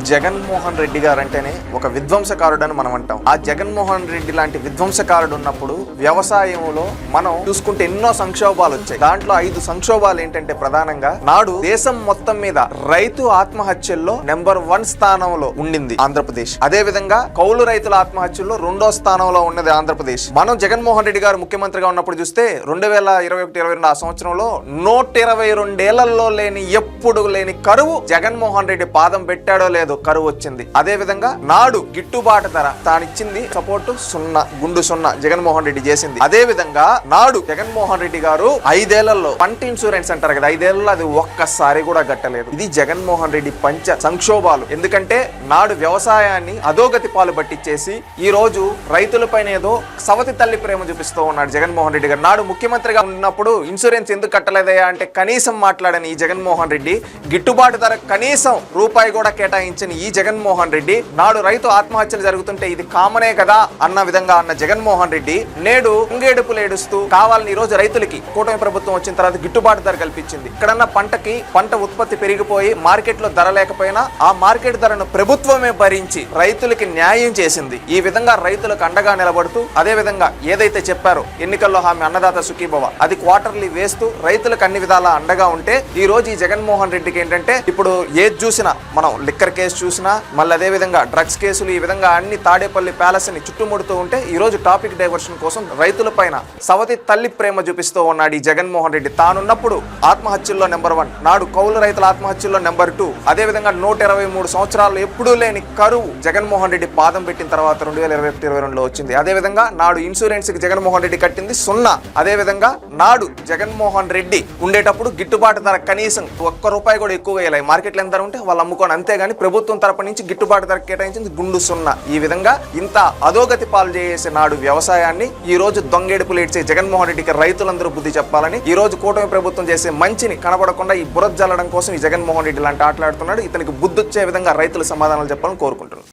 జగన్మోహన్ రెడ్డి గారు అంటేనే ఒక విధ్వంసకారుడు అని మనం అంటాం. ఆ జగన్మోహన్ రెడ్డి లాంటి విధ్వంసకారుడు ఉన్నప్పుడు వ్యవసాయంలో మనం చూసుకుంటే ఎన్నో సంక్షోభాలు వచ్చాయి. దాంట్లో 5 సంక్షోభాలు ఏంటంటే ప్రధానంగా నాడు దేశం మొత్తం మీద రైతు ఆత్మహత్యల్లో నెంబర్ 1 స్థానంలో ఉండింది ఆంధ్రప్రదేశ్. అదే విధంగా కౌలు రైతుల ఆత్మహత్యల్లో 2వ స్థానంలో ఉన్నది ఆంధ్రప్రదేశ్. మనం జగన్మోహన్ రెడ్డి గారు ముఖ్యమంత్రిగా ఉన్నప్పుడు చూస్తే 2021-22 ఆ సంవత్సరంలో 122 ఏళ్లలో ఎప్పుడు లేని కరువు జగన్మోహన్ రెడ్డి పాదం పెట్టాడో లేదో కరువు వచ్చింది. అదే విధంగా నాడు గిట్టుబాటు ధర తానిచ్చింది సపోర్టు 0 గుండు 0 జగన్మోహన్ రెడ్డి చేసింది. అదే విధంగా నాడు జగన్మోహన్ రెడ్డి గారు 5 ఏళ్లలో పంట ఇన్సూరెన్స్ అంటారు కదా, 5 ఏళ్లలో అది ఒక్కసారి కూడా కట్టలేదు. ఇది జగన్మోహన్ రెడ్డి పంచ సంక్షోభాలు. ఎందుకంటే నాడు వ్యవసాయాన్ని అధోగతి పాలు పట్టించేసి ఈ రోజు రైతులపైన ఏదో సవతి తల్లి ప్రేమ చూపిస్తూ ఉన్నాడు జగన్మోహన్ రెడ్డి గారు. నాడు ముఖ్యమంత్రిగా ఉన్నప్పుడు ఇన్సూరెన్స్ ఎందుకు కట్టలేదయా అంటే కనీసం మాట్లాడని ఈ జగన్మోహన్ రెడ్డి, గిట్టుబాటు ధర కనీసం రూపాయి కూడా కేటాయించిన ఈ జగన్మోహన్ రెడ్డి, నాడు రైతు ఆత్మహత్యలు జరుగుతుంటే ఇది కామనే కదా అన్న విధంగా అన్న జగన్మోహన్ రెడ్డి నేడు ఉంగేడుపులు ఏడుస్తూ కావాలని ఈ రోజు రైతులకి కూటమి ప్రభుత్వం వచ్చిన తర్వాత గిట్టుబాటు ధర కల్పించింది. ఇక్కడన్న పంట ఉత్పత్తి పెరిగిపోయి మార్కెట్ లో ధర లేకపోయినా ఆ మార్కెట్ ధరను ప్రభుత్వమే భరించి రైతులకి న్యాయం చేసింది. ఈ విధంగా రైతులకు అండగా నిలబడుతూ అదే విధంగా ఏదైతే చెప్పారో ఎన్నికల్లో హామీ అన్నదాత సుఖీభవ అది క్వార్టర్లీ వేస్తూ రైతులకు అన్ని విధాలా అండగా ఉంటే ఈ రోజు ఈ జగన్మోహన్ రెడ్డికి ఏంటంటే ఇప్పుడు ఏది చూసినా మనం లిక్కర్ కేసు చూసినా మళ్ళీ అదే విధంగా డ్రగ్స్ కేసులు ఈ విధంగా అన్ని తాడేపల్లి ప్యాలెస్ ని చుట్టుముడుతూ ఉంటే ఈ రోజు టాపిక్ డైవర్షన్ కోసం రైతుల పైన సవతి తల్లి ప్రేమ చూపిస్తూ ఉన్నాడు ఈ జగన్మోహన్ రెడ్డి. తానున్నప్పుడు ఆత్మహత్యల్లో నెంబర్ 1, నాడు కౌలు రైతుల ఆత్మహత్యల్లో నెంబర్ 2, అదే విధంగా 123 సంవత్సరాలు ఎప్పుడూ లేని కరువు జగన్మోహన్ రెడ్డి పాదం పెట్టిన తర్వాత 2021-22లో వచ్చింది. అదే విధంగా నాడు ఇన్సూరెన్స్ కి జగన్మోహన్ రెడ్డి కట్టింది 0. అదే విధంగా నాడు జగన్మోహన్ రెడ్డి ఉండేటప్పుడు గిట్టుబాటు ధర కనీసం ₹1 కూడా ఎక్కువ వేయాలి. మార్కెట్లో ఎంత ధర ఉంటే వాళ్ళు అమ్ముకోని, అంతేగాని ప్రభుత్వం తరపు నుంచి గిట్టుబాటు ధర కేటాయించింది గుండు 0. ఈ విధంగా ఇంత అధోగతి పాలు చేసే నాడు వ్యవసాయాన్ని ఈ రోజు దొంగేడుపులు ఏడ్చే జగన్మోహన్ రెడ్డికి రైతులందరూ బుద్ధి చెప్పాలని ఈ రోజు కూటమి ప్రభుత్వం చేసే మంచిని కనబడకుండా ఈ బురద జల్లడం కోసం ఈ జగన్మోహన్ రెడ్డి లాంటి ఆటలాడుతున్నాడు. ఇతనికి బుద్ధి వచ్చే విధంగా రైతులు సమాధానాలు చెప్పాలని కోరుకుంటున్నారు.